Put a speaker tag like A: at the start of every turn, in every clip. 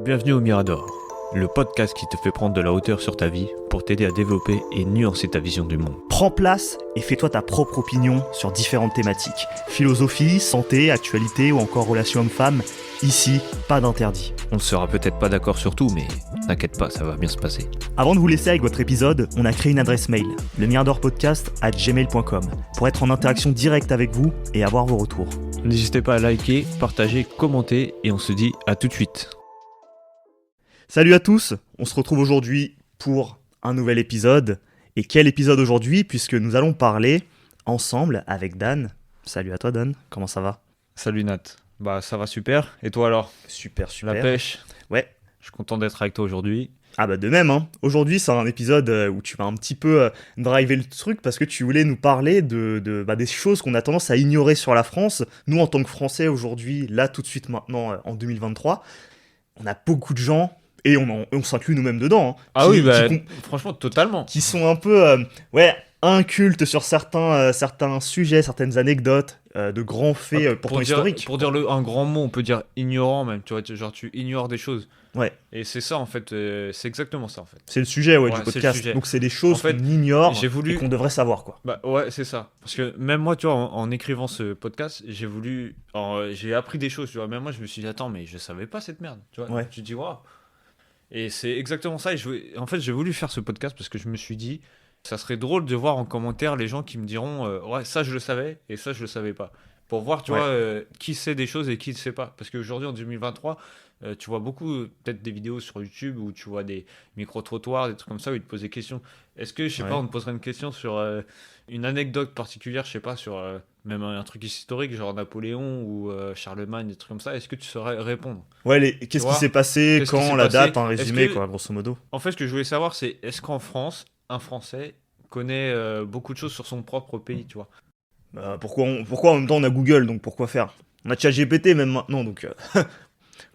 A: Bienvenue au Mirador, le podcast qui te fait prendre de la hauteur sur ta vie pour t'aider à développer et nuancer ta vision du monde.
B: Prends place et fais-toi ta propre opinion sur différentes thématiques. Philosophie, santé, actualité ou encore relations hommes-femmes. Ici, pas d'interdit.
A: On ne sera peut-être pas d'accord sur tout, mais t'inquiète pas, ça va bien se passer.
B: Avant de vous laisser avec votre épisode, on a créé une adresse mail, lemiradorpodcast@gmail.com, pour être en interaction directe avec vous et avoir vos retours.
A: N'hésitez pas à liker, partager, commenter et on se dit à tout de suite.
B: Salut à tous, on se retrouve aujourd'hui pour un nouvel épisode. Et quel épisode aujourd'hui, puisque nous allons parler ensemble avec Dan. Salut à toi Dan, comment ça va ?
A: Salut Nat, bah ça va super, et toi alors ?
B: Super.
A: La pêche ?
B: Ouais.
A: Je suis content d'être avec toi aujourd'hui.
B: Ah bah de même, hein. Aujourd'hui c'est un épisode où tu vas un petit peu driver le truc parce que tu voulais nous parler des choses qu'on a tendance à ignorer sur la France. Nous en tant que Français aujourd'hui, là tout de suite maintenant en 2023, on a beaucoup de gens, et on s'inclut nous-mêmes dedans, hein,
A: Ah oui, bah franchement totalement.
B: qui sont un peu incultes sur certains sujets, certaines anecdotes, de grands faits pourtant historiques.
A: Pour dire un grand mot, on peut dire ignorant même, tu vois, genre tu ignores des choses.
B: Ouais.
A: Et c'est ça en fait, c'est exactement ça en fait.
B: C'est le sujet du
A: c'est
B: podcast.
A: le sujet.
B: Donc c'est des choses
A: En fait,
B: qu'on ignore
A: et
B: qu'on devrait savoir, quoi.
A: Bah ouais, c'est ça. Parce que même moi, tu vois, en écrivant ce podcast, j'ai appris des choses, tu vois. Même moi, je me suis dit, attends, mais je savais pas cette merde, tu vois.
B: Ouais.
A: Tu te dis, waouh. Et c'est exactement ça. En fait, j'ai voulu faire ce podcast parce que je me suis dit, ça serait drôle de voir en commentaire les gens qui me diront, ouais, ça je le savais et ça je le savais pas. Pour voir, tu vois, qui sait des choses et qui ne sait pas. Parce qu'aujourd'hui, en 2023, tu vois beaucoup, peut-être des vidéos sur YouTube où tu vois des micro-trottoirs, des trucs comme ça, où ils te posent des questions. Est-ce que, je sais pas, on te poserait une question sur une anecdote particulière, je sais pas, sur même un truc historique, genre Napoléon ou Charlemagne, des trucs comme ça, est-ce que tu saurais répondre ?
B: Ouais, qu'est-ce qui s'est passé,
A: Qu'est-ce qui
B: quand,
A: s'est
B: la
A: passé ?
B: date, un résumé,
A: Est-ce que-
B: quoi, grosso modo.
A: En fait, ce que je voulais savoir, c'est est-ce qu'en France, un Français connaît beaucoup de choses sur son propre pays, tu vois ?
B: Pourquoi en même temps on a Google, donc pourquoi faire ? On a ChatGPT même maintenant, donc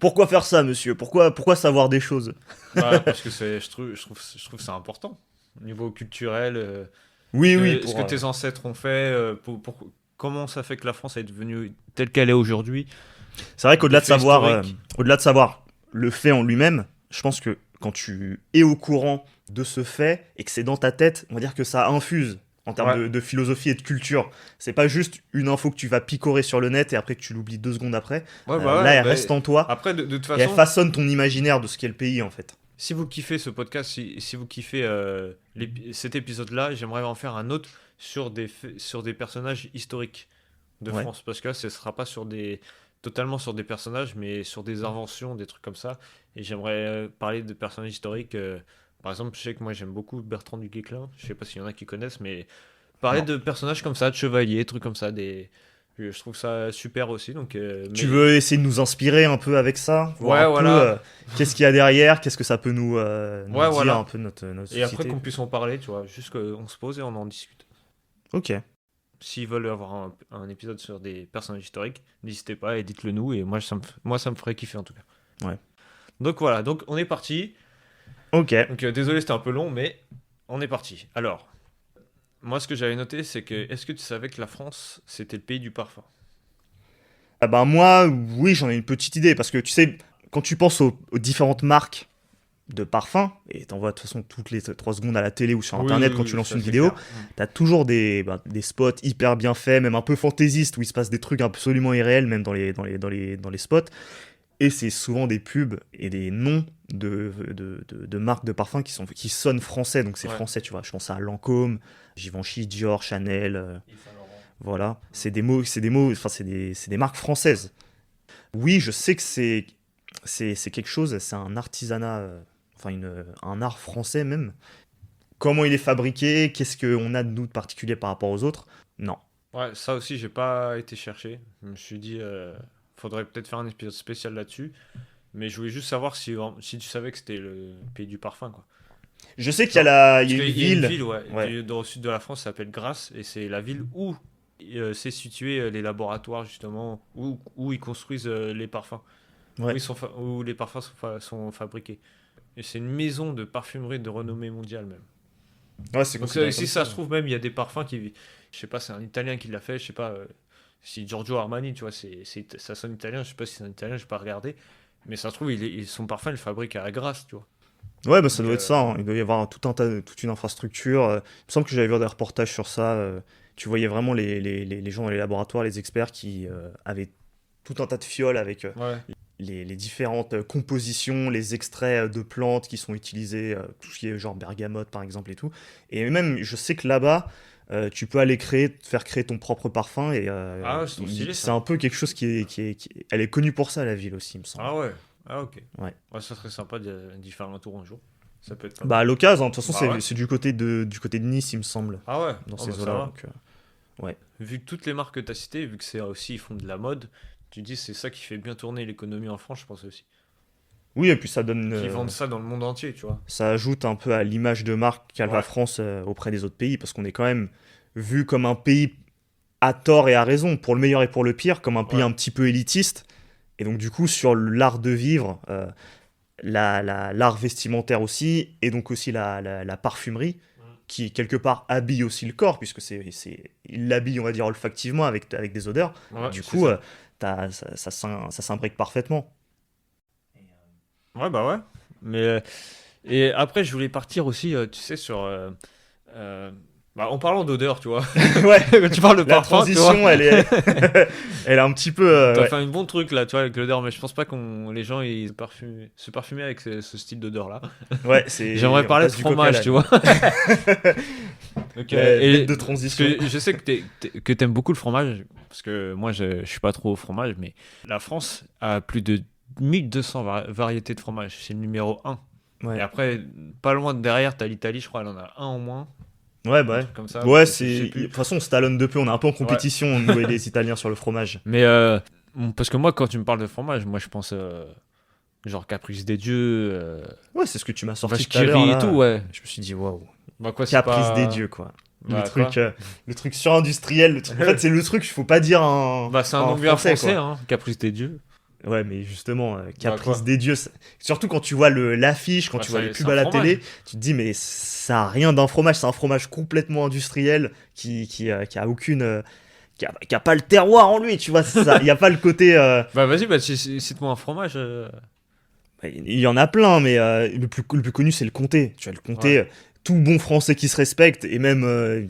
B: pourquoi faire ça, monsieur ? Pourquoi savoir des choses ?
A: Bah, parce que je trouve que c'est important. Au niveau culturel,
B: Oui,
A: ce que tes ancêtres ont fait, comment ça fait que la France est devenue telle qu'elle est aujourd'hui.
B: c'est vrai qu'au-delà de
A: faits
B: savoir,
A: historiques.
B: le fait en lui-même, je pense que quand tu es au courant de ce fait et que c'est dans ta tête, on va dire que ça infuse en termes
A: Ouais.
B: de philosophie et de culture. C'est pas juste une info que tu vas picorer sur le net et après que tu l'oublies 2 secondes après.
A: Ouais,
B: Là, elle reste en toi
A: Après, de toute
B: et elle
A: façon,
B: façonne ton imaginaire de ce qu'est le pays, en fait.
A: si vous kiffez ce podcast, si vous kiffez cet épisode-là, j'aimerais en faire un autre sur des personnages historiques de
B: Ouais.
A: France. Parce que là, ce ne sera pas totalement sur des personnages, mais sur des inventions, des trucs comme ça. Et j'aimerais parler de personnages historiques. Par exemple, je sais que moi, j'aime beaucoup Bertrand du Guesclin. Je sais pas s'il y en a qui connaissent, mais parler
B: Non.
A: de personnages comme ça, de chevaliers, trucs comme ça, je trouve ça super aussi. Donc,
B: Tu veux essayer de nous inspirer un peu avec ça, voir un peu qu'est-ce qu'il y a derrière, qu'est-ce que ça peut nous dire
A: voilà.
B: un peu notre
A: Et
B: société.
A: après qu'on puisse en parler, tu vois, juste qu'on se pose et on en discute.
B: Ok.
A: S'ils veulent avoir un épisode sur des personnages historiques, n'hésitez pas et dites-le nous. Et moi, ça me ferait kiffer en tout cas.
B: Ouais.
A: Donc voilà, donc on est parti.
B: Ok.
A: Donc désolé, c'était un peu long, mais on est parti. Alors, moi, ce que j'avais noté, c'est que est-ce que tu savais que la France, c'était le pays du parfum ?
B: Ah bah moi, oui, j'en ai une petite idée, parce que tu sais, quand tu penses aux différentes marques de parfums, et t'en vois de toute façon toutes les 3 secondes à la télé ou sur internet quand tu lances
A: ça,
B: une
A: c'est
B: vidéo,
A: clair.
B: t'as toujours des spots hyper bien faits, même un peu fantaisistes, où il se passe des trucs absolument irréels, même dans les spots. Et c'est souvent des pubs et des noms de marques de parfums qui sonnent français, donc c'est
A: Ouais.
B: français, tu vois. Je pense à Lancôme, Givenchy, Dior, Chanel, voilà. C'est des mots, enfin c'est des marques françaises. Oui, je sais que c'est quelque chose, c'est un artisanat, un art français même. Comment il est fabriqué, qu'est-ce qu'on a de nous de particulier par rapport aux autres ? Non.
A: Ouais, ça aussi, j'ai pas été chercher. Je me suis dit, faudrait peut-être faire un épisode spécial là-dessus. Mais je voulais juste savoir si tu savais que c'était le pays du parfum, quoi.
B: Je sais qu'il y a
A: Parce
B: une
A: qu'il y a
B: ville.
A: une ville,
B: Ouais.
A: dans le sud de la France, ça s'appelle Grasse, et c'est la ville où c'est situé les laboratoires, justement, où ils construisent les parfums.
B: Ouais.
A: Où les parfums sont fabriqués. Et c'est une maison de parfumerie de renommée mondiale, même.
B: Ouais, c'est
A: Donc
B: considéré
A: si
B: comme
A: ça se trouve, même, il y a des parfums qui... Je sais pas, c'est un Italien qui l'a fait, je sais pas... si Giorgio Armani, tu vois, ça sonne italien, je sais pas si c'est un Italien, je vais pas regarder. Mais ça se trouve, son parfum, il le fabrique à Grasse, tu vois.
B: Ouais, bah ça
A: Donc,
B: doit être ça, hein. Il doit y avoir toute une infrastructure. Il me semble que j'avais vu des reportages sur ça. Tu voyais vraiment les gens dans les laboratoires, les experts qui avaient tout un tas de fioles avec
A: ouais.
B: les différentes compositions, les extraits de plantes qui sont utilisés, tout ce qui est genre bergamote par exemple et tout. Et même, je sais que là-bas, tu peux aller faire créer ton propre parfum et
A: Ah, c'est trop stylé,
B: c'est
A: ça.
B: un peu quelque chose elle est connue pour ça, la ville aussi, il me semble.
A: Ah ouais. Ah, ok.
B: Ouais.
A: Ouais, ça serait sympa d'y faire un tour un jour. Ça peut être pas
B: Bah à
A: mal.
B: l'occasion, de toute façon,
A: Bah ouais.
B: c'est du côté de Nice, il me semble,
A: Ah ouais.
B: dans
A: Oh,
B: ces
A: bah, ça
B: eaux-là.
A: va.
B: Donc, ouais.
A: Vu que toutes les marques que tu as citées, vu que c'est aussi, ils font de la mode, tu dis c'est ça qui fait bien tourner l'économie en France, je pense aussi.
B: Oui, et puis ça donne,
A: Qui vendent ça dans le monde entier, tu vois.
B: ça ajoute un peu à l'image de marque qu'a la
A: Ouais.
B: France auprès des autres pays, parce qu'on est quand même vu comme un pays à tort et à raison, pour le meilleur et pour le pire, comme un pays
A: Ouais.
B: un petit peu élitiste. Et donc du coup, sur l'art de vivre, l'art vestimentaire aussi, et donc aussi la parfumerie, qui quelque part habille aussi le corps, puisque il l'habille, on va dire, olfactivement avec des odeurs.
A: Ouais,
B: Du
A: c'est
B: coup,
A: ça.
B: ça s'imbrique parfaitement.
A: Ouais, bah ouais. Mais, et après, je voulais partir aussi, tu sais, sur. Bah, en parlant d'odeur, tu vois.
B: Ouais,
A: Quand tu parles de
B: la
A: parfum, tu vois.
B: transition, elle est un petit peu...
A: T'as
B: ouais.
A: fait un bon truc là, tu vois, avec l'odeur, mais je pense pas les gens ils se parfumer avec ce style d'odeur là.
B: Ouais,
A: J'aimerais
B: on
A: parler de
B: passe du coq à
A: fromage,
B: l'âne.
A: tu vois. Donc,
B: Bête de
A: parce
B: transition.
A: que je sais que t'aimes beaucoup le fromage, parce que moi je suis pas trop au fromage, mais la France a plus de 1200 variétés de fromage, c'est le numéro un. Et
B: Ouais,
A: après, pas loin de derrière, t'as l'Italie, je crois, elle en a un en moins,
B: ouais,
A: un
B: bah
A: truc comme ça,
B: ouais. Ouais,
A: je sais
B: de
A: plus.
B: toute façon, on se talonne de peu, on est un peu en
A: Ouais.
B: compétition, nous et les Italiens, sur le fromage.
A: Mais parce que moi, quand tu me parles de fromage, moi je pense genre Caprice des Dieux,
B: Ouais, c'est ce que tu m'as sorti
A: Vache
B: tout à
A: qui
B: l'heure,
A: rit et tout,
B: là.
A: ouais.
B: Je me suis dit, waouh,
A: Bah quoi, c'est
B: caprice des
A: pas.
B: dieux, quoi.
A: Bah quoi?
B: Le truc surindustriel, en fait, c'est le truc, il faut pas dire
A: Bah c'est un
B: à
A: nom bien français,
B: quoi.
A: hein, Caprice des Dieux.
B: Ouais, mais justement,
A: Bah
B: caprice
A: quoi?
B: des dieux, surtout quand tu vois l'affiche, quand
A: Bah
B: tu vois les
A: c'est
B: pubs
A: un
B: à la
A: fromage.
B: télé, tu te dis, mais ça a rien d'un fromage, c'est un fromage complètement industriel qui a aucune. Qui a pas le terroir en lui, tu vois, il y a pas le côté.
A: Bah vas-y, bah cite-moi un fromage.
B: Il y en a plein, mais le plus connu, c'est le comté. Tu vois, le comté,
A: Ouais.
B: tout bon français qui se respecte, et même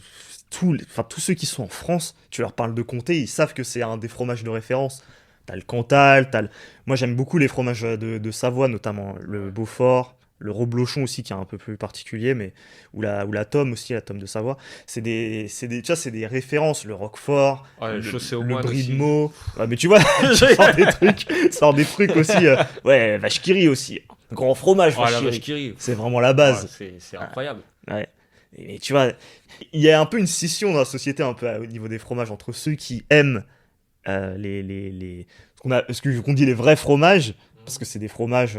B: tous ceux qui sont en France, tu leur parles de comté, ils savent que c'est un des fromages de référence. T'as le Cantal, moi j'aime beaucoup les fromages de Savoie, notamment le Beaufort, le Reblochon aussi, qui est un peu plus particulier, mais ou la Tome aussi, la Tome de Savoie. Tu vois, c'est des références, le Roquefort,
A: Ouais,
B: le,
A: chaussée aux
B: le
A: moines
B: Brie de
A: aussi.
B: Meaux. Ouais, mais tu vois, sort des trucs aussi. Ouais, vache qui rit aussi. Grand fromage,
A: Oh
B: vache
A: la
B: qui
A: vache
B: rit.
A: qui rit.
B: C'est vraiment la
A: Ouais,
B: base.
A: c'est incroyable.
B: Ouais. Et tu vois, il y a un peu une scission dans la société, un peu au niveau des fromages, entre ceux qui aiment ce qu'on dit les vrais fromages, parce que c'est des fromages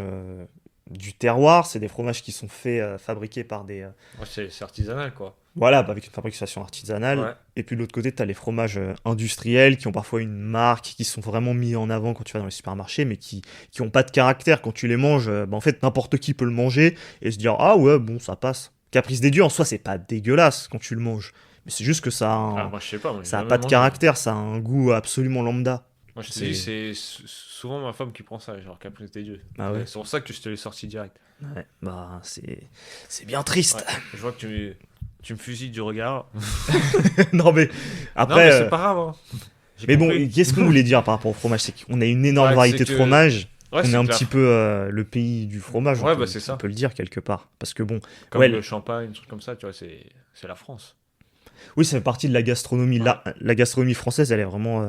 B: du terroir, c'est des fromages qui sont fabriqués par des.
A: Ouais, c'est artisanal quoi.
B: Voilà, avec une fabrication artisanale.
A: Ouais.
B: Et puis de l'autre côté, tu as les fromages industriels qui ont parfois une marque, qui sont vraiment mis en avant quand tu vas dans les supermarchés, mais qui ont pas de caractère. Quand tu les manges, en fait, n'importe qui peut le manger et se dire, ah ouais, bon, ça passe. Caprice des dieux, en soi, c'est pas dégueulasse quand tu le manges. Mais c'est juste que
A: Ah moi je sais pas, moi j'ai
B: ça a
A: jamais
B: pas de
A: mangé.
B: caractère, ça a un goût absolument lambda.
A: Moi je te
B: C'est-
A: dis, c'est souvent ma femme qui prend ça, genre Caprice des Dieux.
B: Ah ouais.
A: C'est pour ça que je te l'ai sorti direct.
B: Ouais, bah c'est bien triste.
A: Ouais. Je vois que tu me fusilles du regard.
B: Non mais
A: Non
B: après,
A: mais c'est pas grave. Hein. J'ai
B: mais bon,
A: compris.
B: qu'est-ce qu'on voulait dire par rapport au fromage, c'est qu'on a une énorme
A: Ouais,
B: variété
A: c'est
B: de
A: que-
B: fromages.
A: Ouais,
B: On
A: c'est
B: est un
A: clair.
B: petit peu le pays du fromage.
A: Ouais,
B: on peut,
A: bah, c'est ça.
B: on peut le dire quelque part. Parce que bon,
A: Comme
B: ouais,
A: le champagne, un truc comme ça, tu vois, c'est la France.
B: oui, ça fait partie de la gastronomie.
A: Ouais.
B: La gastronomie française, elle est vraiment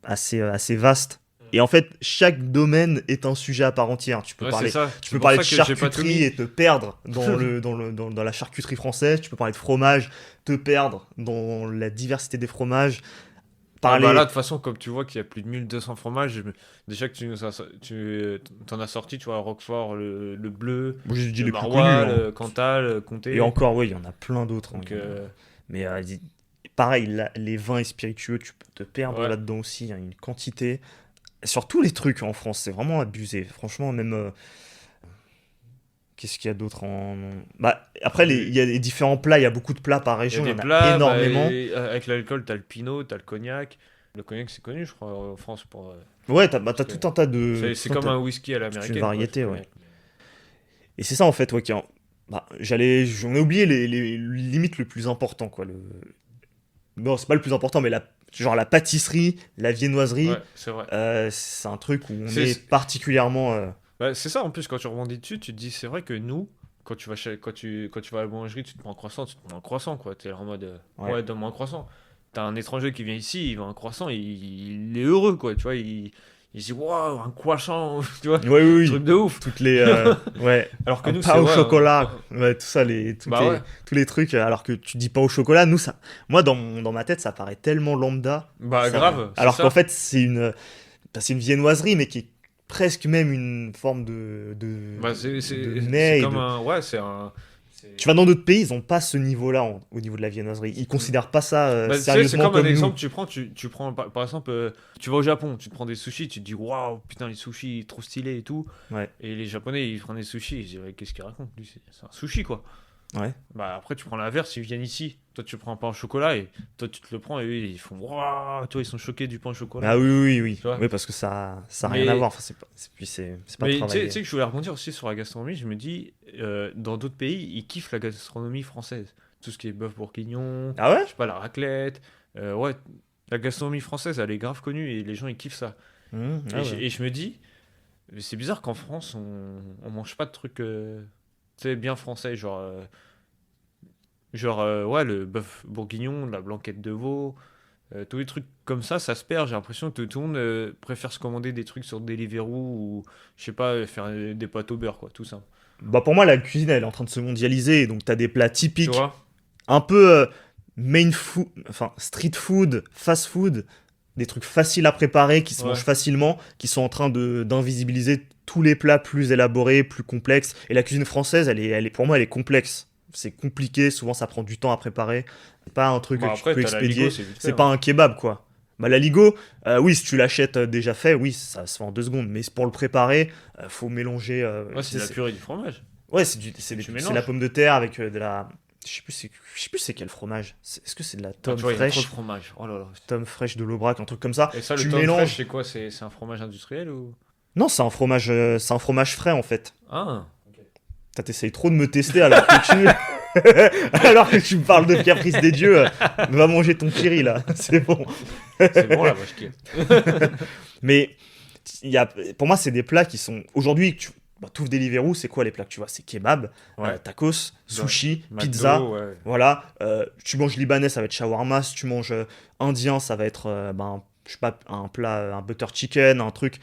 B: assez vaste. Et en fait, chaque domaine est un sujet à part entière. Tu peux
A: Ouais,
B: parler,
A: c'est ça.
B: tu
A: C'est
B: peux
A: pour
B: parler de
A: ça que j'ai pas tout
B: charcuterie
A: mis.
B: et te perdre dans la charcuterie française. Tu peux parler de fromage, te perdre dans la diversité des fromages.
A: Ah
B: Parler,
A: bah là, de toute façon, comme tu vois qu'il y a plus de 1200 fromages, déjà que tu t'en as sorti, tu vois, Roquefort, le bleu,
B: moi, j'ai dit
A: le
B: les plus
A: maroilles,
B: connus, hein.
A: le cantal, le comté.
B: Et encore, oui, il y en a plein d'autres, hein.
A: Donc,
B: Mais pareil, les vins et spiritueux, tu peux te perdre
A: ouais.
B: là-dedans aussi. Il y a une quantité. Sur tous les trucs en France, c'est vraiment abusé. Franchement, même. Qu'est-ce qu'il y a d'autre Bah, après, il y a les différents plats. Il y a beaucoup de plats par
A: Il y a
B: région. Il y
A: des
B: en a
A: plats, bah,
B: énormément.
A: et avec l'alcool, t'as le pinot, t'as le cognac, Le cognac, c'est connu, je crois, en France.
B: Ouais, t'as
A: parce que
B: tout un tas de.
A: c'est comme un whisky à l'américaine.
B: une variété,
A: quoi,
B: ouais. Et c'est ça en fait, ouais, j'en ai oublié les limites le plus important, quoi. Non, c'est pas le plus important, mais genre la pâtisserie, la viennoiserie,
A: Ouais, c'est vrai.
B: c'est un truc où on
A: C'est-
B: est particulièrement.
A: Bah, c'est ça, en plus, quand tu rebondis dessus, tu te dis, c'est vrai que nous, quand tu vas à la boulangerie, tu te prends un croissant, tu te prends un croissant, quoi. T'es là en mode,
B: Ouais.
A: ouais, donne-moi un croissant. T'as un étranger qui vient ici, il veut un croissant, il est heureux, quoi, tu vois. Il se dit, waouh, un croissant, tu vois,
B: Ouais, oui,
A: truc
B: oui.
A: de ouf.
B: Toutes les. Ouais.
A: Alors que
B: Un
A: nous,
B: pain
A: c'est
B: au
A: ouais,
B: chocolat, ouais, tout ça,
A: bah ouais,
B: tous les trucs. Alors que tu dis pain au chocolat, nous, ça, moi, dans ma tête, ça paraît tellement lambda.
A: bah grave, c'est
B: Alors qu'en
A: ça.
B: fait, c'est une viennoiserie, mais qui est presque même une forme
A: Bah,
B: de
A: c'est
B: mets.
A: comme un, ouais, c'est un.
B: Tu vas dans d'autres pays, ils ont pas ce niveau-là au niveau de la viennoiserie. Ils considèrent pas ça
A: Bah, tu sais, c'est
B: sérieusement
A: comme un
B: comme nous.
A: exemple, tu prends par exemple, tu vas au Japon, tu te prends des sushis, tu te dis waouh, putain, les sushis, trop stylés et tout.
B: Ouais,
A: Et les Japonais, ils prennent des sushis, ils se disent, ouais, qu'est-ce qu'il raconte lui, c'est un sushi quoi.
B: ouais.
A: Bah après, tu prends l'inverse, ils viennent ici, toi tu prends un pain au chocolat et toi tu te le prends et eux ils font waouh, toi ils sont choqués du pain au chocolat.
B: Ah oui, oui, oui.
A: Tu vois.
B: Oui, parce que ça a rien à
A: Mais,
B: voir. Enfin, puis c'est pas
A: mais tu
B: travaillé.
A: sais que je voulais rebondir aussi sur la gastronomie, je me dis, dans d'autres pays, ils kiffent la gastronomie française. Tout ce qui est bœuf bourguignon,
B: Ah ouais?
A: je sais pas, la raclette, ouais, la gastronomie française, elle est grave connue et les gens ils kiffent ça.
B: Ah ouais.
A: Et je me dis, mais c'est bizarre qu'en France, on mange pas de trucs tu sais, bien français, ouais, le bœuf bourguignon, la blanquette de veau, tous les trucs comme ça se perd. J'ai l'impression que tout le monde préfère se commander des trucs sur Deliveroo ou, je sais pas, faire des pâtes au beurre, quoi, tout ça.
B: Bah pour moi, la cuisine, elle est en train de se mondialiser. Donc t'as des plats
A: Tu
B: typiques,
A: vois?
B: un peu main food, enfin street food, fast food, des trucs faciles à préparer, qui se
A: Ouais.
B: mangent facilement, qui sont en train d'invisibiliser tous les plats plus élaborés, plus complexes. Et la cuisine française, pour moi, elle est complexe. C'est compliqué, souvent ça prend du temps à préparer. C'est pas un truc
A: Bah
B: que tu
A: après,
B: peux
A: t'as la Ligo,
B: expédier.
A: c'est vite fait.
B: C'est
A: Hein.
B: pas un kebab, quoi. Bah, la Ligo, oui, si tu l'achètes déjà fait, oui, ça se fait en 2 secondes. Mais pour le préparer, faut mélanger.
A: Ouais, c'est de la purée du fromage.
B: Ouais,
A: Tu
B: c'est
A: mélanges.
B: la pomme de terre avec de la. Je sais plus c'est quel fromage. Est-ce que c'est de la
A: Ah,
B: tome
A: tu vois, il y a trop de
B: fraîche?
A: fromage. Oh là là.
B: Tome fraîche de l'Aubrac, un truc comme ça.
A: Et ça, le
B: Tu
A: tome
B: mélanges.
A: fraîche, c'est quoi? C'est un fromage industriel ou?
B: Non, c'est un fromage frais en fait.
A: Ah,
B: T'essayes trop de me tester alors que tu. Alors que tu me parles de caprice des dieux, va manger ton kiri là, c'est bon.
A: c'est bon la vache qui est.
B: Mais pour moi, c'est des plats qui sont. Aujourd'hui, tu ouvres Deliveroo, c'est quoi les plats que tu vois? C'est kebab,
A: Ouais.
B: tacos, sushi,
A: McDo,
B: pizza.
A: ouais.
B: Voilà. Tu manges libanais, ça va être shawarma. Si tu manges indien, ça va être je sais pas, un plat, un butter chicken, un truc.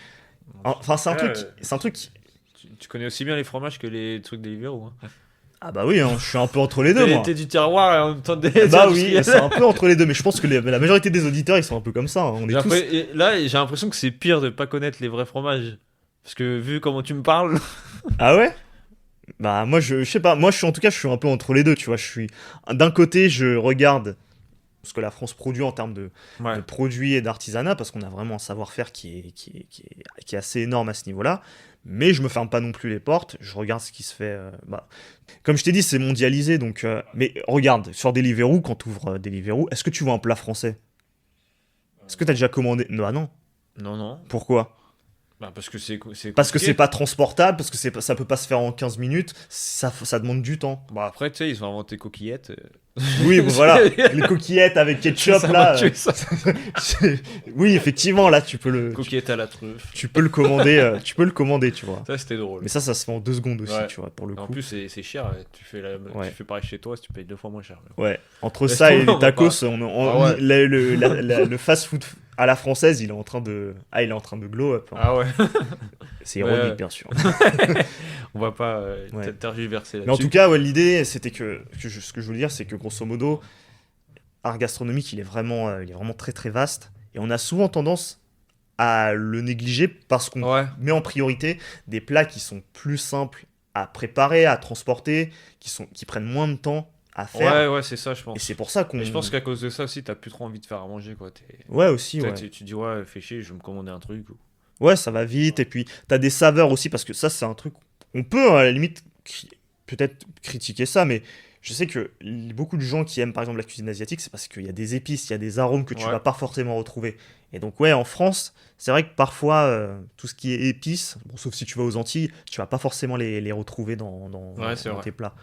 B: Enfin, c'est un truc. C'est un truc.
A: Tu connais aussi bien les fromages que les trucs Deliveroo. Hein.
B: Ah bah oui, hein, je suis un peu entre les deux, moi.
A: T'es du terroir et en même temps des.
B: Bah oui, c'est un peu entre les deux, mais je pense que la majorité des auditeurs, ils sont un peu comme ça. Hein. On est tous.
A: Et là, j'ai l'impression que c'est pire de pas connaître les vrais fromages. Parce que vu comment tu me parles.
B: Ah ouais? Bah moi, je sais pas. Moi, je suis un peu entre les deux, tu vois. D'un côté, je regarde ce que la France produit en termes de
A: Ouais.
B: produits et d'artisanat, parce qu'on a vraiment un savoir-faire qui est assez énorme à ce niveau-là. Mais je me ferme pas non plus les portes, je regarde ce qui se fait. Comme je t'ai dit, c'est mondialisé, donc. Mais regarde, sur Deliveroo, quand tu ouvres Deliveroo, est-ce que tu vois un plat français? Est-ce que tu as déjà commandé? Bah non.
A: Non.
B: Pourquoi?
A: Bah parce que
B: Parce que c'est
A: compliqué.
B: pas transportable, parce que ça peut pas se faire en 15 minutes, ça demande du temps.
A: Bah après, tu sais, ils ont inventé coquillettes.
B: Oui, bon, voilà, les coquillettes avec ketchup,
A: Ça
B: là.
A: m'a tué, ça.
B: Oui, effectivement, là,
A: Coquillettes à la truffe.
B: tu peux le commander, tu vois.
A: Ça, c'était drôle.
B: Mais ça se fait en 2 secondes aussi,
A: Ouais.
B: tu vois, pour le
A: En
B: coup.
A: plus, c'est cher.
B: Ouais.
A: Tu fais pareil chez toi, si tu payes 2 fois moins cher.
B: Ouais, entre
A: Laisse
B: ça et
A: tomber, on
B: les
A: va
B: tacos,
A: Ah ouais.
B: le fast-food à la française, il est en train de glow up. Hein.
A: Ah ouais.
B: C'est ironique,
A: Ouais.
B: bien sûr.
A: On va pas
B: Ouais.
A: tergiverser
B: Mais
A: là-dessus.
B: en tout cas, ouais, l'idée, c'était ce que je voulais dire, c'est que grosso modo, art gastronomique, il est vraiment très très vaste. Et on a souvent tendance à le négliger parce qu'on
A: Ouais.
B: met en priorité des plats qui sont plus simples à préparer, à transporter, qui prennent moins de temps à faire.
A: Ouais, c'est ça, je
B: Et
A: pense.
B: c'est pour ça qu'on.
A: Et je pense qu'à cause de ça aussi, t'as plus trop envie de faire à manger, quoi.
B: Ouais, aussi,
A: Tu sais,
B: ouais.
A: tu dis, ouais, fais chier, je vais me commander un truc.
B: Ouais, ça va vite. Et puis, t'as des saveurs aussi, parce que ça, c'est un truc. On peut, à la limite, peut-être critiquer ça, mais je sais que beaucoup de gens qui aiment par exemple la cuisine asiatique, c'est parce qu'il y a des épices, il y a des arômes que tu
A: Ouais.
B: vas pas forcément retrouver. Et donc ouais, en France, c'est vrai que parfois tout ce qui est épices, bon, sauf si tu vas aux Antilles, tu vas pas forcément les retrouver
A: Ouais, c'est
B: dans
A: vrai.
B: tes plats.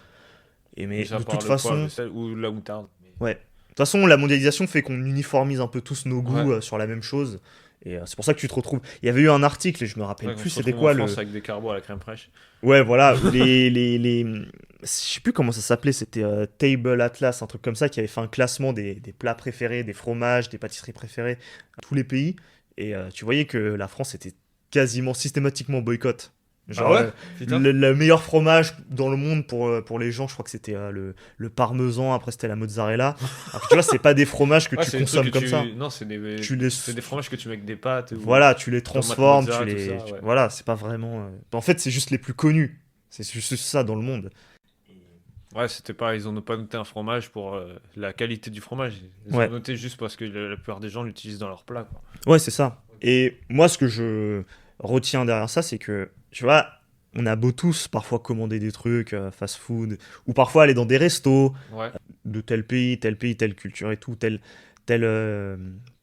B: Mais
A: Mais ça
B: de
A: part
B: toute
A: le poivre,
B: façon,
A: le sel ou la moutarde.
B: ouais. De toute façon, la mondialisation fait qu'on uniformise un peu tous nos goûts
A: Ouais.
B: sur la même chose. Et c'est pour ça que tu te retrouves. Il y avait eu un article, et je me rappelle
A: Ouais, qu'on
B: plus,
A: se
B: c'était
A: retrouve en
B: quoi
A: France
B: le.
A: avec des carbos à la crème fraîche.
B: Ouais, voilà, je sais plus comment ça s'appelait, c'était Table Atlas, un truc comme ça, qui avait fait un classement des plats préférés, des fromages, des pâtisseries préférées, tous les pays. Et tu voyais que la France était quasiment systématiquement boycott.
A: Ah
B: Genre,
A: ouais? Putain.
B: le meilleur fromage dans le monde pour les gens, je crois que c'était le parmesan, après c'était la mozzarella. Alors que tu vois, c'est pas des fromages que
A: Ouais,
B: tu
A: c'est des trucs
B: consommes
A: que
B: comme ça.
A: Non, c'est
B: Tu les,
A: des fromages que tu mets avec des pâtes ou
B: voilà, tu les
A: tomates
B: transformes,
A: mozza, tout ça, ouais.
B: voilà, c'est pas vraiment. En fait, c'est juste les plus connus. C'est juste ça dans le monde.
A: Ouais, c'était pas, ils ont pas noté un fromage pour la qualité du fromage. Ils
B: Ouais.
A: ont noté juste parce que la plupart des gens l'utilisent dans leur plat, quoi.
B: Ouais, c'est ça. Et moi, ce que je retiens derrière ça, c'est que, tu vois, on a beau tous parfois commander des trucs fast-food, ou parfois aller dans des restos
A: Ouais.
B: de tel pays, telle culture et tout,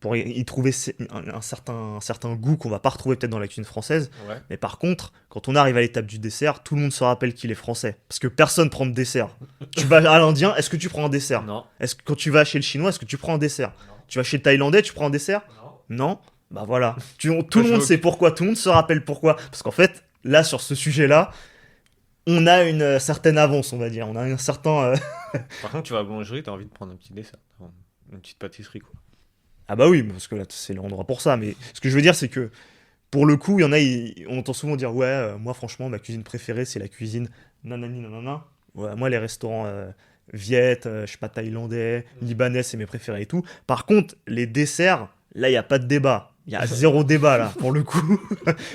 B: pour y trouver un certain goût qu'on va pas retrouver peut-être dans la cuisine française.
A: Ouais.
B: Mais par contre, quand on arrive à l'étape du dessert, tout le monde se rappelle qu'il est français. Parce que personne prend de dessert. Tu vas à l'Indien, est-ce que tu prends un dessert?
A: Non.
B: Est-ce que quand tu vas chez le Chinois, est-ce que tu prends un dessert?
A: Non.
B: Tu vas chez le Thaïlandais, tu prends un dessert?
A: Non.
B: Non? Bah voilà. Tout le monde
A: je-
B: sait pourquoi, tout le monde se rappelle pourquoi. Parce qu'en fait, là, sur ce sujet-là, on a une certaine avance, on va dire. On a un certain.
A: Par contre, tu vas à la boulangerie, t'as envie de prendre un petit dessert. Une petite pâtisserie, quoi.
B: Ah bah oui, parce que là, c'est l'endroit pour ça. Mais ce que je veux dire, c'est que pour le coup, il y en a, on entend souvent dire ouais, moi franchement, ma cuisine préférée, c'est la cuisine nanani nanana. Ouais, moi, les restaurants viet, je sais pas, thaïlandais, libanais, c'est mes préférés et tout. Par contre, les desserts, là, il n'y a pas de débat. Il y a zéro débat là, pour le coup.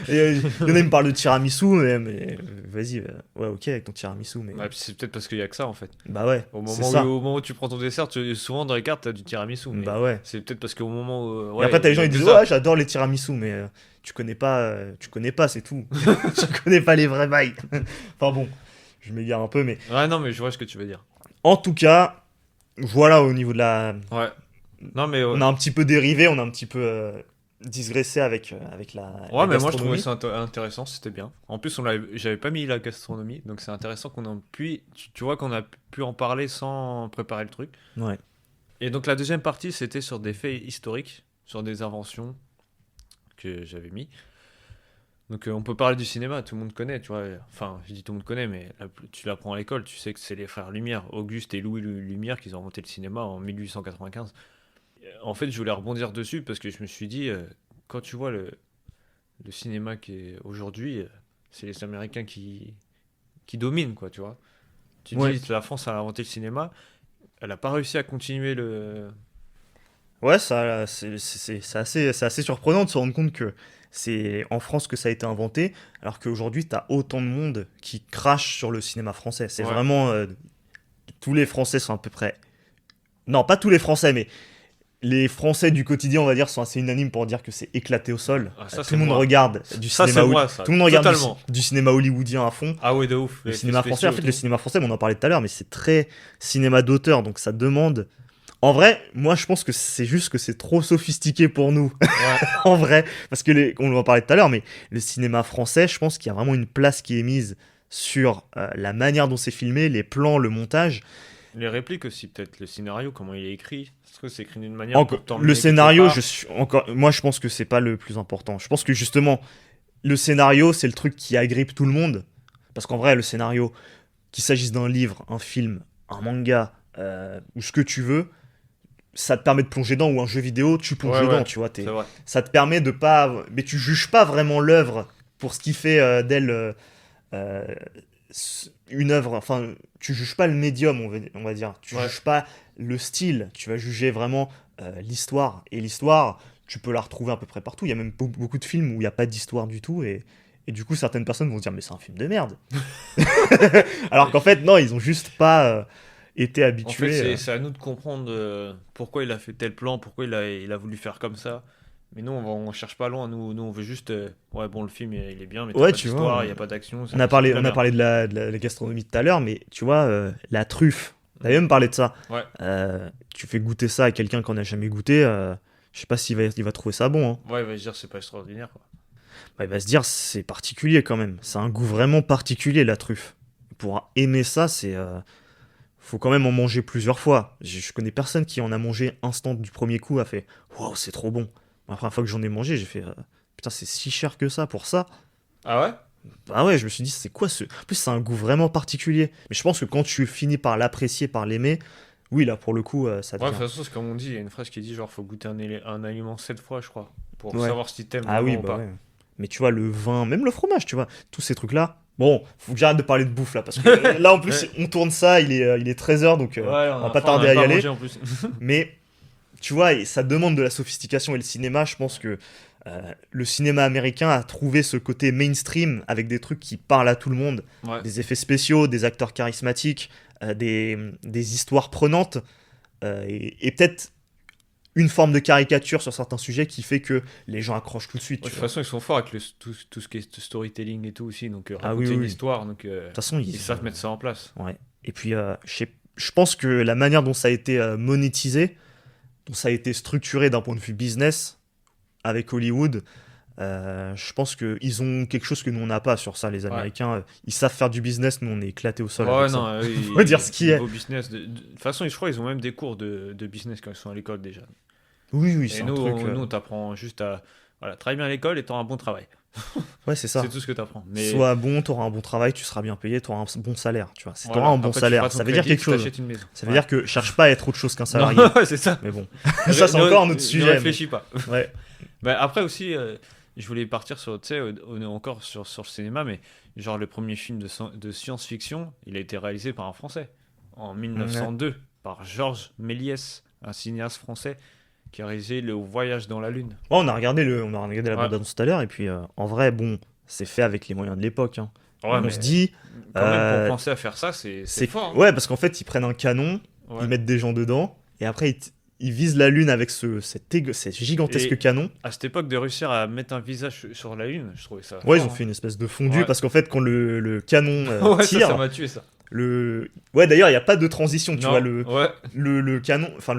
B: Et, il y en a qui me parlent de tiramisu, mais vas-y, ouais, ok, avec ton tiramisu, mais.
A: Ouais, puis c'est peut-être parce qu'il y a que ça, en fait.
B: Bah ouais,
A: Au
B: c'est
A: moment,
B: ça.
A: au moment où tu prends ton dessert, souvent dans les cartes, t'as du tiramisu. Mais
B: Bah ouais.
A: c'est peut-être parce qu'au moment où.
B: Et
A: Ouais,
B: après, t'as les gens
A: il y
B: qui
A: a que
B: disent
A: ça.
B: ouais, j'adore les tiramisu, mais tu connais pas, c'est tout. Tu connais pas les vrais bails. Enfin bon, je m'égare un peu, mais
A: Ouais, non, mais je vois ce que tu veux dire.
B: en tout cas, voilà au niveau de la.
A: Ouais. Non, mais.
B: On a un petit peu dérivé, on a un petit peu digressé avec
A: Ouais,
B: la
A: mais moi je trouvais
B: gastronomie.
A: ça intéressant, c'était bien. En plus, j'avais pas mis la gastronomie, donc c'est intéressant qu'on en puisse. Tu vois qu'on a pu en parler sans préparer le truc.
B: Ouais.
A: Et donc la deuxième partie, c'était sur des faits historiques, sur des inventions que j'avais mis. Donc on peut parler du cinéma, tout le monde connaît, tu vois. Enfin, je dis tout le monde connaît, mais tu l'apprends à l'école, tu sais que c'est les frères Lumière, Auguste et Louis Lumière, qui ont inventé le cinéma en 1895. En fait, je voulais rebondir dessus parce que je me suis dit, quand tu vois le cinéma qui est aujourd'hui, c'est les Américains qui dominent, quoi, tu vois. Tu
B: Ouais.
A: dis, la France a inventé le cinéma, elle n'a pas réussi à continuer le...
B: Ouais, ça, c'est assez surprenant de se rendre compte que c'est en France que ça a été inventé, alors qu'aujourd'hui, t'as autant de monde qui crache sur le cinéma français. C'est
A: Ouais.
B: vraiment. Tous les Français sont à peu près. Non, pas tous les Français, mais les Français du quotidien, on va dire, sont assez unanimes pour dire que c'est éclaté au sol.
A: Ah, ça,
B: Tout
A: c'est
B: le monde
A: moi.
B: regarde du
A: Ça,
B: cinéma
A: c'est moi, ça.
B: tout le monde regarde
A: Totalement.
B: du cinéma hollywoodien à fond.
A: Ah ouais, de ouf.
B: Le
A: Les
B: cinéma
A: effets
B: français, en fait,
A: spéciaux,
B: le
A: tout.
B: cinéma français, on en parlait tout à l'heure, mais c'est très cinéma d'auteur, donc ça demande. En vrai, moi je pense que c'est juste que c'est trop sophistiqué pour nous.
A: Ouais.
B: En vrai, parce que on en parlait tout à l'heure, mais le cinéma français, je pense qu'il y a vraiment une place qui est mise sur la manière dont c'est filmé, les plans, le montage.
A: Les répliques aussi, peut-être. Le scénario, comment il est écrit. Est-ce que c'est écrit d'une manière
B: Encore,
A: pour t'emmener
B: le
A: quelque
B: scénario,
A: part
B: moi je pense que c'est pas le plus important. Je pense que justement, le scénario, c'est le truc qui agrippe tout le monde. Parce qu'en vrai, le scénario, qu'il s'agisse d'un livre, un film, un manga, ou ce que tu veux, ça te permet de plonger dedans, ou un jeu vidéo, tu plonges
A: Ouais,
B: dedans,
A: ouais.
B: tu vois.
A: C'est vrai.
B: Ça te permet de pas. Mais tu juges pas vraiment l'œuvre pour ce qui fait d'elle euh, une œuvre. Enfin, tu juges pas le médium, on va dire. Tu
A: Ouais.
B: juges pas le style. Tu vas juger vraiment l'histoire. Et l'histoire, tu peux la retrouver à peu près partout. Il y a même beaucoup de films où il n'y a pas d'histoire du tout. Et du coup, certaines personnes vont se dire, mais c'est un film de merde. Alors qu'en fait, non, ils ont juste pas été
A: En
B: habitués.
A: fait, c'est à nous de comprendre pourquoi il a fait tel plan, pourquoi il a voulu faire comme ça. Mais nous, on cherche pas loin. Nous, on veut juste. Ouais, bon, le film, il est bien, mais t'as
B: Ouais,
A: pas
B: tu
A: d'histoire,
B: vois,
A: il n'y a pas d'action.
B: On a parlé de la gastronomie tout à l'heure, mais tu vois, la truffe. T'avais même parlé de ça.
A: Ouais.
B: Tu fais goûter ça à quelqu'un qui en a jamais goûté, je sais pas s'il va trouver ça bon. Hein.
A: Ouais, il va se dire c'est pas extraordinaire, quoi.
B: Bah, il va se dire c'est particulier quand même. C'est un goût vraiment particulier la truffe. Pour aimer ça, faut quand même en manger plusieurs fois. Je connais personne qui en a mangé instant du premier coup a fait waouh c'est trop bon. La première fois que j'en ai mangé, j'ai fait putain c'est si cher que ça pour ça.
A: Ah ouais?
B: Bah ouais, je me suis dit c'est quoi ce. En plus c'est un goût vraiment particulier. Mais je pense que quand tu finis par l'apprécier, par l'aimer, oui là pour le coup ça
A: Ouais, de
B: devient.
A: toute façon, c'est comme on dit, il y a une phrase qui dit genre faut goûter un aliment 7 fois, je crois, pour
B: Ouais.
A: savoir si t'aimes
B: Ah
A: vraiment
B: oui
A: ou
B: bah
A: pas.
B: ouais. Mais tu vois le vin, même le fromage, tu vois, tous ces trucs là. Bon, faut que j'arrête de parler de bouffe là parce que là en plus
A: Ouais.
B: on tourne ça, il est 13h donc
A: Ouais,
B: on va
A: a
B: pas
A: faim, on
B: tarder
A: a
B: à y
A: pas
B: aller.
A: mangé en plus.
B: Mais tu vois, et ça demande de la sophistication et le cinéma, je pense que le cinéma américain a trouvé ce côté mainstream avec des trucs qui parlent à tout le monde,
A: Ouais.
B: des effets spéciaux, des acteurs charismatiques, des histoires prenantes et peut-être une forme de caricature sur certains sujets qui fait que les gens accrochent tout de suite.
A: Ouais, de
B: Tu
A: toute
B: vois.
A: façon, ils sont forts avec tout ce qui est storytelling et tout aussi, donc
B: Ah oui,
A: raconter
B: oui,
A: une
B: oui. De
A: histoire, donc
B: toute façon,
A: ils savent mettre ça en place.
B: ouais. Et puis, je pense que la manière dont ça a été monétisé, dont ça a été structuré d'un point de vue business avec Hollywood, je pense qu'ils ont quelque chose que nous on n'a pas sur ça, les
A: Ouais.
B: Américains. Ils savent faire du business, nous on est éclatés au sol
A: Ouais,
B: avec
A: non,
B: ça.
A: oui,
B: Faut dire ce qui est.
A: niveau business. De toute façon, je crois qu'ils ont même des cours de business quand ils sont à l'école déjà.
B: Oui, oui,
A: Et
B: c'est un
A: nous,
B: truc.
A: nous on t'apprend juste à voilà, travailler bien à l'école et t'auras un bon travail.
B: Ouais, c'est
A: C'est
B: ça.
A: tout ce que t'apprends. Mais
B: Sois bon, t'auras un bon travail, tu seras bien payé, t'auras un bon salaire. Tu vois, si t'auras
A: voilà,
B: un bon
A: après, tu feras
B: salaire,
A: ton
B: ça veut dire
A: crédit,
B: quelque
A: tu
B: chose.
A: t'achètes une maison.
B: Ça veut dire que cherche pas à être autre chose qu'un
A: Non,
B: salarié.
A: c'est ça.
B: Mais bon, ça c'est encore un autre sujet.
A: Ne réfléchis pas.
B: Ouais.
A: Bah, après aussi, je voulais partir sur, tu sais, on est encore sur le cinéma, mais genre le premier film de science-fiction, il a été réalisé par un Français en 1902 par Georges Méliès, un cinéaste français qui a réalisé Le Voyage dans la Lune.
B: Ouais, on a regardé la
A: Ouais.
B: bande-annonce tout à l'heure, et puis en vrai, bon, c'est fait avec les moyens de l'époque. Hein.
A: Ouais,
B: On
A: mais
B: se dit,
A: quand même pour
B: euh,
A: penser à faire ça, c'est
B: c'est
A: fort. Hein.
B: ouais, parce qu'en fait, ils prennent un canon,
A: Ouais.
B: ils mettent des gens dedans, et après, ils visent la Lune avec cet gigantesque
A: Et-
B: canon.
A: À cette époque, de réussir à mettre un visage sur la Lune, je trouvais ça.
B: Ouais, ils
A: fort,
B: ont
A: hein.
B: fait une espèce de fondu,
A: Ouais.
B: parce qu'en fait, quand le canon
A: Ouais,
B: tire,
A: ça m'a tué ça.
B: Ouais, d'ailleurs, il n'y a pas de transition, tu
A: Non,
B: vois,
A: ouais.
B: le canon, enfin,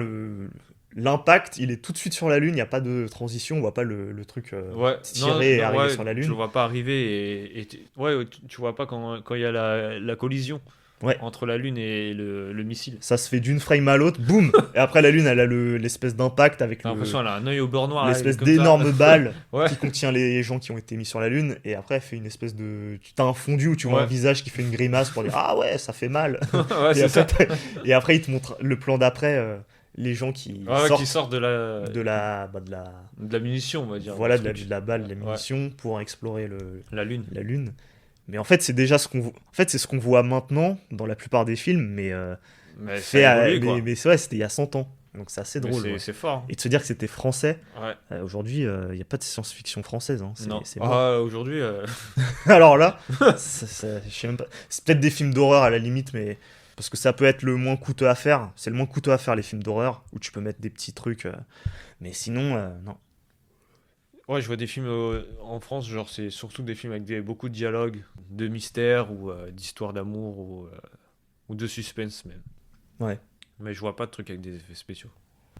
B: l'impact, il est tout de suite sur la Lune, il n'y a pas de transition, on voit pas le truc
A: Ouais,
B: tirer et arriver
A: ouais,
B: sur la
A: tu le
B: Lune.
A: vois pas arriver ouais, tu vois pas quand il y a la collision
B: Ouais.
A: entre la Lune et le missile.
B: Ça se fait d'une frame à l'autre, boum. Et après la Lune, elle a l'espèce d'impact avec
A: J'ai l'impression qu'elle a un œil au beurre noir. là,
B: l'espèce
A: comme ça.
B: d'énorme balle
A: Ouais,
B: qui contient les gens qui ont été mis sur la Lune. Et après, elle fait une espèce de. T'as un fondu où tu vois
A: Ouais.
B: un visage qui fait une grimace pour dire ah ouais, ça fait mal.
A: ouais
B: et,
A: c'est ça.
B: après, et après, il te montre le plan d'après, les gens qui
A: Ouais,
B: sortent
A: qui sort de la
B: de la
A: munition, on va dire.
B: voilà,
A: le truc.
B: de la balle, de la
A: Ouais.
B: munition pour explorer
A: La Lune.
B: la Lune. Mais en fait, c'est déjà ce qu'on en fait, c'est ce qu'on voit maintenant dans la plupart des films, mais
A: Mais
B: fait
A: ça a évolué, quoi.
B: mais c'est vrai, c'était il y a 100 ans. Donc c'est assez
A: Mais
B: drôle. Ouais.
A: c'est fort.
B: Et de se dire que c'était français,
A: Ouais.
B: aujourd'hui, il n'y a pas de science-fiction française. Hein.
A: Non.
B: C'est mort.
A: Ah, aujourd'hui,
B: Alors là, je sais même pas. C'est peut-être des films d'horreur à la limite, mais. Parce que ça peut être le moins coûteux à faire. C'est le moins coûteux à faire, les films d'horreur, où tu peux mettre des petits trucs. Mais sinon, non.
A: ouais, je vois des films en France, genre c'est surtout des films avec beaucoup de dialogues, de mystère ou d'histoires d'amour ou de suspense même.
B: Ouais.
A: Mais je vois pas de trucs avec des effets spéciaux.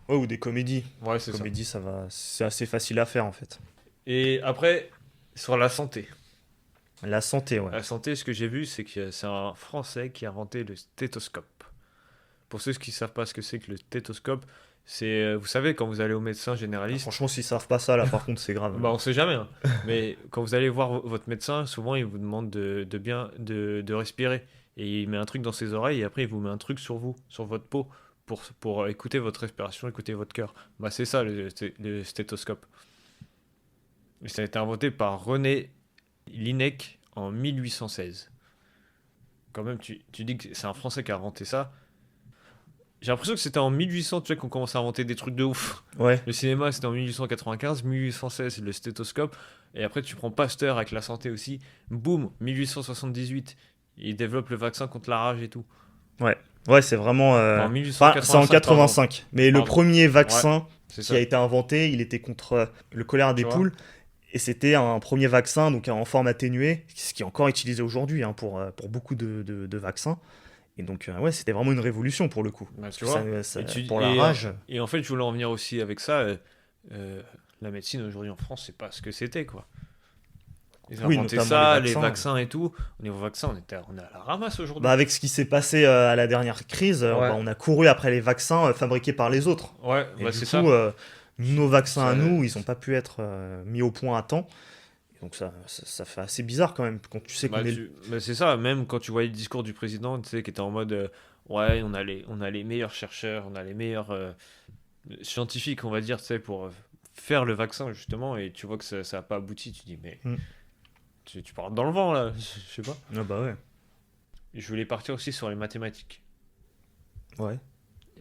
B: Ouais, ou des comédies.
A: Ouais, c'est ça.
B: Comédies, ça va. C'est assez facile à faire, en fait.
A: Et après, sur la santé.
B: La santé, ouais.
A: La santé, ce que j'ai vu, c'est que c'est un Français qui a inventé le stéthoscope. Pour ceux qui savent pas ce que c'est que le stéthoscope, c'est, vous savez, quand vous allez au médecin généraliste,
B: Franchement, s'ils savent pas ça, là, par contre, c'est grave.
A: bah on sait jamais, hein. Mais quand vous allez voir votre médecin, souvent il vous demande de respirer. Et il met un truc dans ses oreilles et après il vous met un truc sur vous, sur votre peau, pour écouter votre respiration, écouter votre cœur. Bah c'est ça le stéthoscope. Et ça a été inventé par René Laennec en 1816. Quand même, tu dis que c'est un Français qui a inventé ça. J'ai l'impression que c'était en 1800, tu vois, qu'on commence à inventer des trucs de ouf.
B: Ouais.
A: Le cinéma, c'était en 1895, 1816, le stéthoscope. Et après, tu prends Pasteur avec la santé aussi. Boum, 1878. Il développe le vaccin contre la rage et tout.
B: Ouais, c'est vraiment.
A: En
B: Enfin,
A: 1885.
B: c'est en 85. Mais le
A: Pardon.
B: premier vaccin
A: C'est
B: qui
A: ça.
B: a été inventé, il était contre le choléra des
A: Tu vois.
B: poules. Et c'était un premier vaccin, donc en forme atténuée, ce qui est encore utilisé aujourd'hui hein, pour beaucoup de vaccins. Et donc, ouais, c'était vraiment une révolution pour le coup.
A: Bah,
B: Parce
A: tu
B: que
A: vois.
B: pour la rage.
A: Et en fait, je voulais en venir aussi avec ça. La médecine aujourd'hui en France, c'est pas ce que c'était, quoi. Ils ont
B: Oui,
A: inventé
B: notamment
A: ça,
B: les
A: les
B: vaccins.
A: vaccins et tout. Au niveau vaccin, on est à la ramasse
B: Bah,
A: aujourd'hui.
B: avec ce qui s'est passé à la dernière crise, bah,
A: Ouais,
B: on a couru après les vaccins fabriqués par les autres.
A: ouais,
B: Et
A: bah
B: du
A: c'est
B: coup,
A: ça.
B: nos vaccins
A: Ça,
B: à nous, ils n'ont pas pu être mis au point à temps. Et donc ça fait assez bizarre quand même, quand tu sais qu'on est...
A: bah, c'est ça. Même quand tu voyais le discours du président, tu sais, qui était en mode, ouais, on a les meilleurs chercheurs, on a les meilleurs scientifiques, on va dire, tu sais, pour faire le vaccin justement. Et tu vois que ça a pas abouti. Tu dis, mais
B: Mm.
A: tu pars dans le vent là. Je sais pas.
B: Ah bah ouais.
A: Je voulais partir aussi sur les mathématiques.
B: Ouais.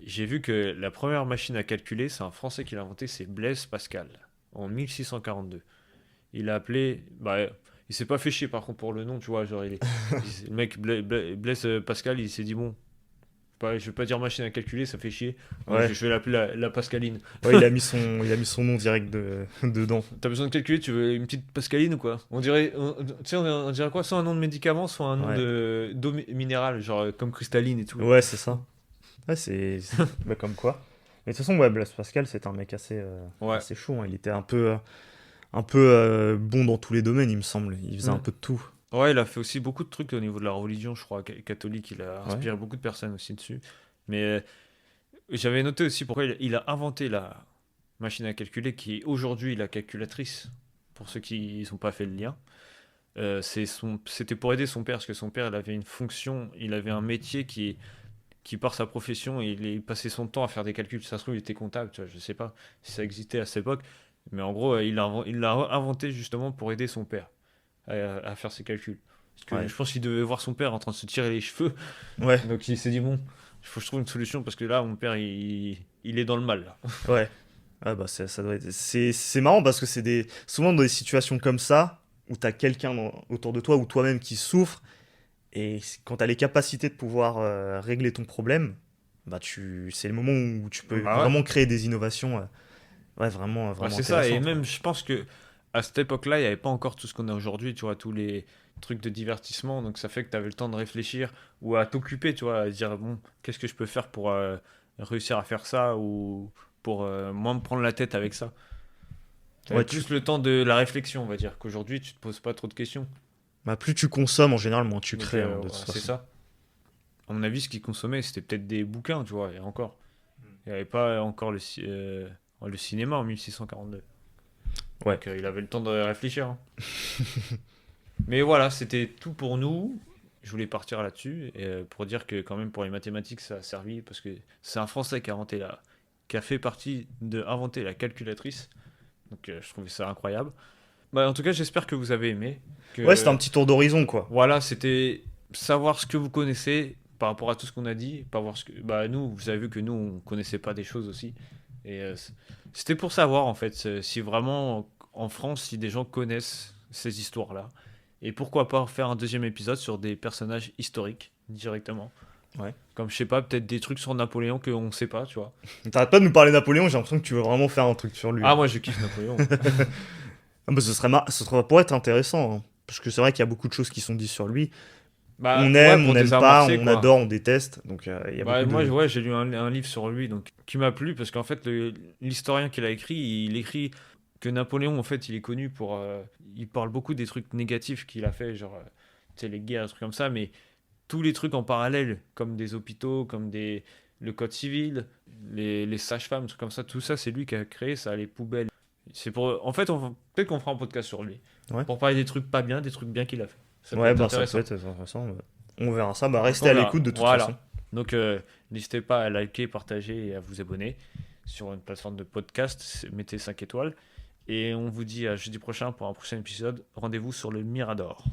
A: J'ai vu que la première machine à calculer, c'est un Français qui l'a inventé, c'est Blaise Pascal, en 1642. Il a appelé. Bah, il s'est pas fait chier par contre pour le nom, tu vois. Genre, le mec Blaise Pascal, il s'est dit bon, je vais pas dire machine à calculer, ça fait chier.
B: Ouais.
A: Je vais l'appeler la Pascaline.
B: Ouais, il a mis son nom direct dedans.
A: T'as besoin de calculer, tu veux une petite Pascaline ou quoi? On dirait, tu sais, on dirait quoi? Soit un nom de médicament, soit un nom
B: Ouais.
A: d'eau minérale, genre comme cristalline et tout.
B: Ouais, c'est ça. Ouais, bah, comme quoi. Mais de toute façon, ouais, Blaise Pascal, c'est un mec
A: Ouais.
B: assez chaud, hein. Il était un peu bon dans tous les domaines, il me semble. Il faisait un
A: Mm.
B: peu de tout.
A: Ouais, il a fait aussi beaucoup de trucs au niveau de la religion, je crois, catholique. Il a
B: Ouais.
A: inspiré beaucoup de personnes aussi dessus. Mais j'avais noté aussi pourquoi il a inventé la machine à calculer, qui est aujourd'hui la calculatrice, pour ceux qui n'ont pas fait le lien. C'était pour aider son père, parce que son père, il avait une fonction, il avait un métier qui par sa profession, il passait son temps à faire des calculs. Ça se trouve, il était comptable, tu vois, je sais pas si ça existait à cette époque. Mais en gros, il l'a inventé justement pour aider son père à faire ses calculs. Parce que
B: Ouais.
A: je pense qu'il devait voir son père en train de se tirer les cheveux.
B: Ouais.
A: Donc il s'est dit, bon, il faut que je trouve une solution parce que là, mon père, il est dans le mal. Là.
B: Ouais. Ah bah ça doit être... C'est marrant parce que souvent dans des situations comme ça, où t'as quelqu'un autour de toi ou toi-même qui souffre, et quand t'as les capacités de pouvoir régler ton problème, bah c'est le moment où tu peux
A: Bah ouais.
B: vraiment créer des innovations ouais, vraiment,
A: Bah,
B: vraiment
A: c'est ça. Et
B: intéressantes, quoi.
A: même, je pense que à cette époque-là, il n'y avait pas encore tout ce qu'on a aujourd'hui, tu vois, tous les trucs de divertissement. Donc ça fait que tu avais le temps de réfléchir ou à t'occuper, tu vois, à dire, bon, qu'est-ce que je peux faire pour réussir à faire ça ou pour moins me prendre la tête avec ça. Tu avais
B: Ouais,
A: plus le temps de la réflexion, on va dire, qu'aujourd'hui, tu te poses pas trop de questions.
B: bah, plus tu consommes, en général, moins tu
A: Donc
B: crées, hein, de toute
A: voilà, c'est
B: façon.
A: ça. À mon avis, ce qu'ils consommaient, c'était peut-être des bouquins, tu vois, et encore. Il n'y avait pas encore le cinéma en 1642.
B: Ouais.
A: Donc il avait le temps de réfléchir. Hein. Mais voilà, c'était tout pour nous. Je voulais partir là-dessus pour dire que quand même pour les mathématiques ça a servi parce que c'est un Français qui a fait partie de inventer la calculatrice. Donc je trouvais ça incroyable. Bah, en tout cas, j'espère que vous avez aimé.
B: Ouais, c'était un
A: Que
B: petit tour d'horizon, quoi.
A: voilà, c'était savoir ce que vous connaissez par rapport à tout ce qu'on a dit, pas voir ce que bah nous, vous avez vu que nous on connaissait pas des choses aussi et c'était pour savoir en fait si vraiment en France si des gens connaissent ces histoires-là. Et pourquoi pas faire un deuxième épisode sur des personnages historiques directement.
B: Ouais.
A: Comme je sais pas, peut-être des trucs sur Napoléon qu'on sait pas, tu vois.
B: T'arrêtes pas de nous parler de Napoléon, j'ai l'impression que tu veux vraiment faire un truc sur lui,
A: Ah,
B: hein.
A: moi je kiffe Napoléon.
B: Ah, bah, ce serait pour être intéressant, hein. Parce que c'est vrai qu'il y a beaucoup de choses qui sont dites sur lui.
A: Bah
B: On
A: ouais,
B: aime, on
A: pour
B: n'aime pas,
A: désamorcer
B: on
A: quoi.
B: adore, on déteste. Donc il y a
A: Bah,
B: beaucoup
A: moi,
B: de...
A: ouais, j'ai lu un livre sur lui donc, qui m'a plu parce qu'en fait, l'historien qu'il a écrit, il écrit que Napoléon, en fait, il est connu pour. Il parle beaucoup des trucs négatifs qu'il a fait, genre, tu sais, les guerres, des trucs comme ça, mais tous les trucs en parallèle, comme des hôpitaux, le code civil, les sages-femmes, des trucs comme ça, tout ça, c'est lui qui a créé ça, les poubelles. En fait, peut-être qu'on fera un podcast sur lui.
B: Ouais.
A: Pour parler des trucs pas bien, des trucs bien qu'il a fait. Ça peut
B: Ouais,
A: être
B: bah ça peut
A: intéressant.
B: être intéressant. On verra ça. Bah restez
A: On
B: à
A: verra.
B: l'écoute de toute
A: Voilà.
B: façon.
A: Donc, n'hésitez pas à liker, partager et à vous abonner sur une plateforme de podcast. Mettez 5 étoiles. Et on vous dit à jeudi prochain pour un prochain épisode. Rendez-vous sur le Mirador.